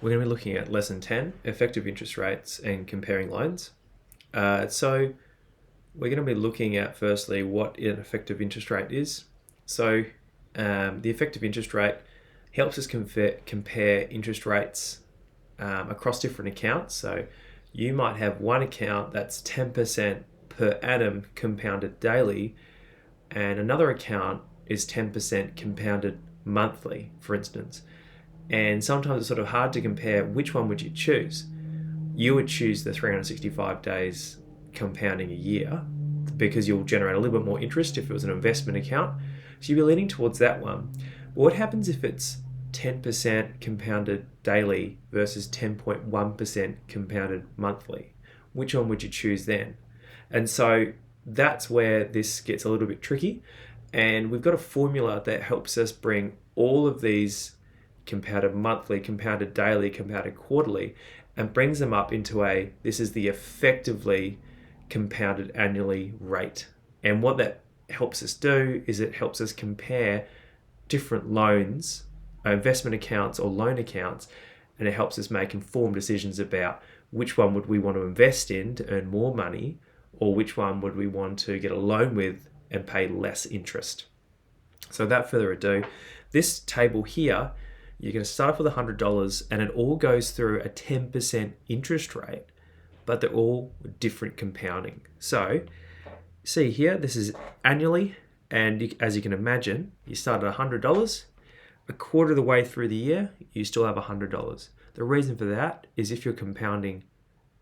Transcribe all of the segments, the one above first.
We're going to be looking at Lesson 10, Effective Interest Rates and Comparing Loans. So we're going to be looking at firstly what an effective interest rate is. So the effective interest rate helps us compare interest rates across different accounts. So you might have one account that's 10% per annum compounded daily, and another account is 10% compounded monthly, for instance. And sometimes it's sort of hard to compare which one would you choose. You would choose the 365 days compounding a year because you'll generate a little bit more interest if it was an investment account. So you'd be leaning towards that one. But what happens if it's 10% compounded daily versus 10.1% compounded monthly? Which one would you choose then? And so that's where this gets a little bit tricky. And we've got a formula that helps us bring all of these compounded monthly, compounded daily, compounded quarterly, and brings them up into this is the effectively compounded annually rate. And what that helps us do is it helps us compare different loans, investment accounts or loan accounts, and it helps us make informed decisions about which one would we want to invest in to earn more money, or which one would we want to get a loan with and pay less interest. So without further ado, this table here, you're going to start off with $100 and it all goes through a 10% interest rate, but they're all different compounding. So see here, this is annually, and as you can imagine, you start at $100, a quarter of the way through the year, you still have $100. The reason for that is if you're compounding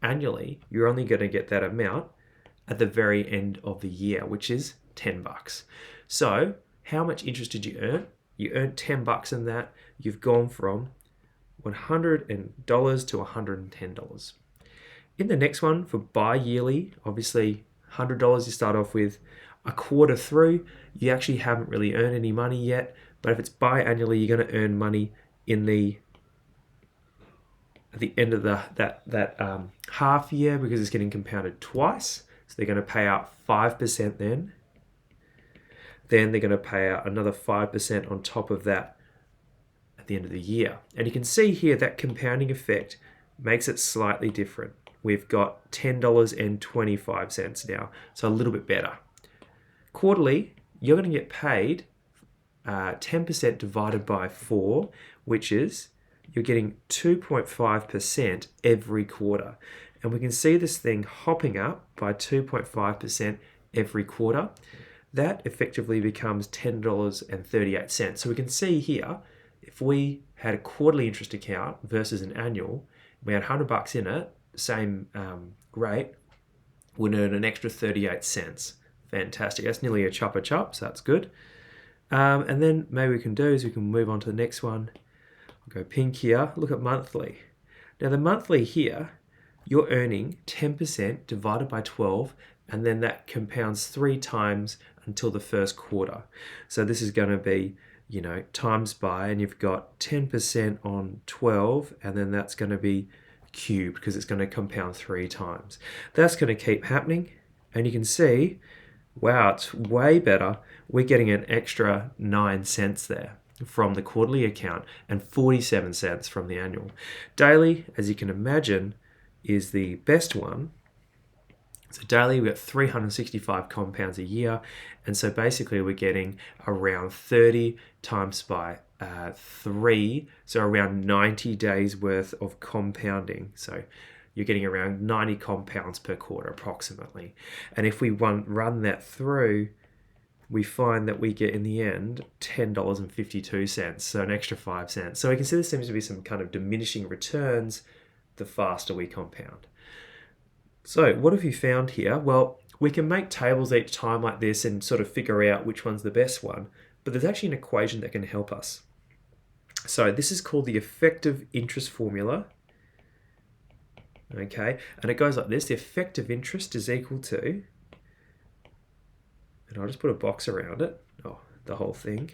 annually, you're only going to get that amount at the very end of the year, which is $10. So how much interest did you earn? You earned $10 in that. You've gone from $100 to $110. In the next one, for bi-yearly, obviously $100 you start off with. A quarter through, you actually haven't really earned any money yet. But if it's biannually, you're going to earn money at the end of that half year because it's getting compounded twice. So they're going to pay out 5% then. Then they're going to pay out another 5% on top of that at the end of the year. And you can see here that compounding effect makes it slightly different. We've got $10.25 now, so a little bit better. Quarterly, you're going to get paid 10% divided by 4, which is you're getting 2.5% every quarter. And we can see this thing hopping up by 2.5% every quarter. That effectively becomes $10.38. So we can see here, if we had a quarterly interest account versus an annual, we had $100 in it, same rate, would earn an extra 38 cents. Fantastic. That's nearly a chop, so that's good. And then maybe we can do is we can move on to the next one. I'll go pink here. Look at monthly. Now the monthly here, you're earning 10% divided by 12, and then that compounds 3 times until the first quarter. So this is going to be, times by, and you've got 10% on 12, and then that's going to be cubed because it's going to compound 3 times. That's going to keep happening, and you can see, wow, it's way better. We're getting an extra 9 cents there from the quarterly account and 47 cents from the annual. Daily, as you can imagine, is the best one. So daily, we've got 365 compounds a year. And so basically we're getting around 30 times by 3, so around 90 days worth of compounding. So you're getting around 90 compounds per quarter approximately. And if we run that through, we find that we get in the end $10.52, so an extra 5 cents. So we can see there seems to be some kind of diminishing returns the faster we compound. So what have you found here? Well, we can make tables each time like this and sort of figure out which one's the best one, but there's actually an equation that can help us. So this is called the effective interest formula. Okay, and it goes like this. The effective interest is equal to, and I'll just put a box around it, the whole thing.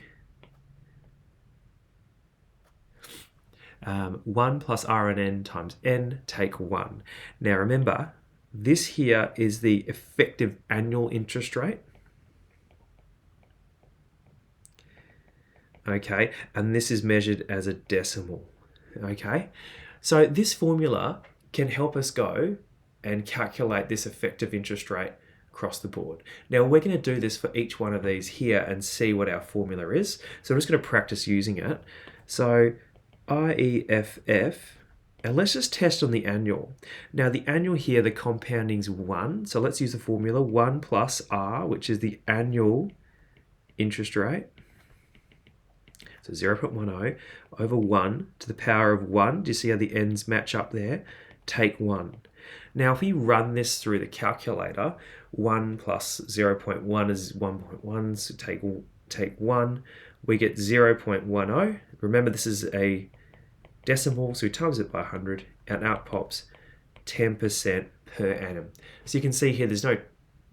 1 plus R and N times N, take 1. Now remember, this here is the effective annual interest rate. Okay, and this is measured as a decimal. Okay, So this formula can help us go and calculate this effective interest rate across the board. Now we're going to do this for each one of these here and see what our formula is. So I'm just going to practice using it. So IEFF, and let's just test on the annual. Now the annual here, the compounding is 1. So let's use the formula 1 plus R, which is the annual interest rate. So 0.10 over 1 to the power of 1. Do you see how the ends match up there? Take 1. Now if we run this through the calculator, 1 plus 0.1 is 1.1, so take 1. We get 0.10. Remember this is a decimal, so we times it by 100, and out pops 10% per annum. So you can see here there's no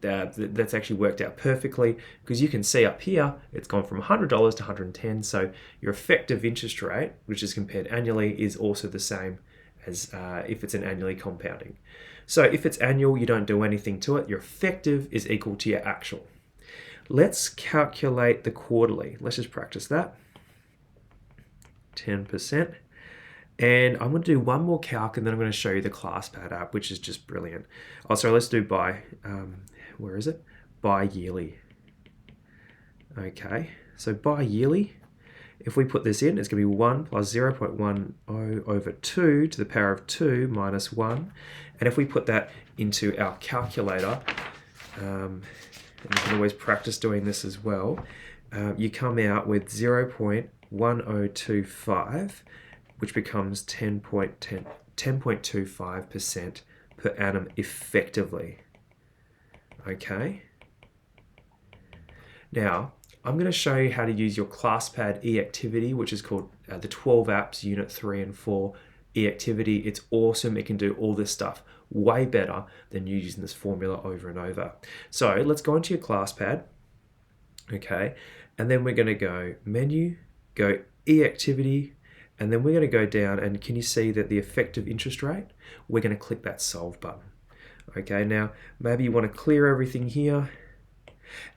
that's actually worked out perfectly, because you can see up here it's gone from $100 to 110. So your effective interest rate, which is compared annually, is also the same as if it's an annually compounding. So if it's annual, you don't do anything to it. Your effective is equal to your actual. Let's calculate the quarterly. Let's just practice that. 10%. And I'm going to do one more calc, and then I'm going to show you the ClassPad app, which is just brilliant. Oh, sorry, let's do by, where is it? Bi-yearly. Okay, so bi-yearly, if we put this in, it's going to be 1 plus 0.10 over 2 to the power of 2 minus 1. And if we put that into our calculator, and you can always practice doing this as well, you come out with 0.1025, which becomes 10.25% per annum effectively. Okay. Now, I'm going to show you how to use your ClassPad eActivity, which is called the 12 apps, Unit 3 and 4 eActivity. It's awesome. It can do all this stuff way better than you using this formula over and over. So let's go into your ClassPad. Okay. And then we're going to go Menu, go eActivity, and then we're going to go down, and can you see that the effective interest rate? We're going to click that Solve button. Okay, now maybe you want to clear everything here,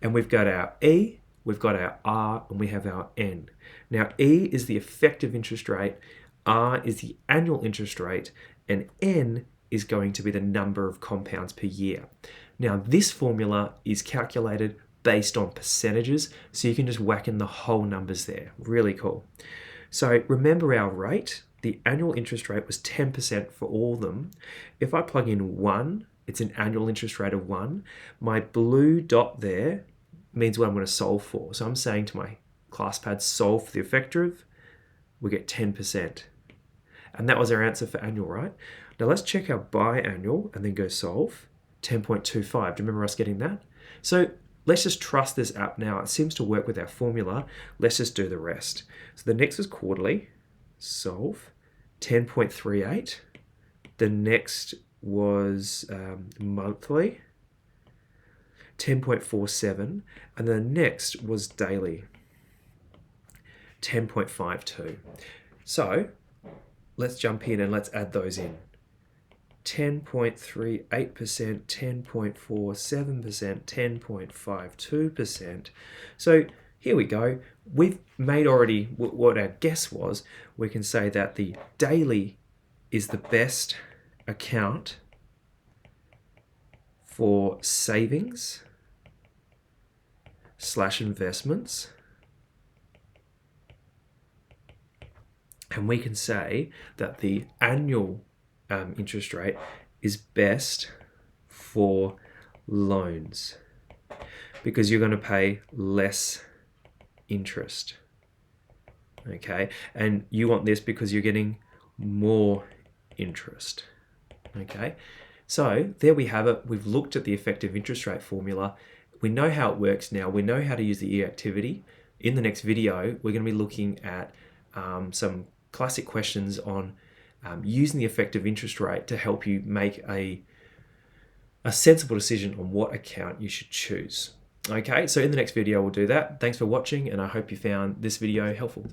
and we've got our E, we've got our R, and we have our N. Now E is the effective interest rate, R is the annual interest rate, and N is going to be the number of compounds per year. Now this formula is calculated based on percentages, so you can just whack in the whole numbers there. Really cool. So remember our rate, the annual interest rate was 10% for all of them. If I plug in 1, it's an annual interest rate of 1. My blue dot there means what I'm going to solve for. So I'm saying to my ClassPad, solve for the effective, we get 10%. And that was our answer for annual, right? Now let's check our biannual and then go solve, 10.25. Do you remember us getting that? So let's just trust this app now. It seems to work with our formula. Let's just do the rest. So the next is quarterly, solve, 10.38. The next was monthly, 10.47. And the next was daily, 10.52. So let's jump in and let's add those in. 10.38%, 10.47%, 10.52%. So here we go. We've made already what our guess was. We can say that the daily is the best account for savings / investments. And we can say that the annual interest rate is best for loans, because you're going to pay less interest. Okay, and you want this because you're getting more interest. Okay, so there we have it. We've looked at the effective interest rate formula. We know how it works now. We know how to use the eActivity. In the next video, we're going to be looking at some classic questions on using the effective interest rate to help you make a sensible decision on what account you should choose. Okay, so in the next video we'll do that. Thanks for watching, and I hope you found this video helpful.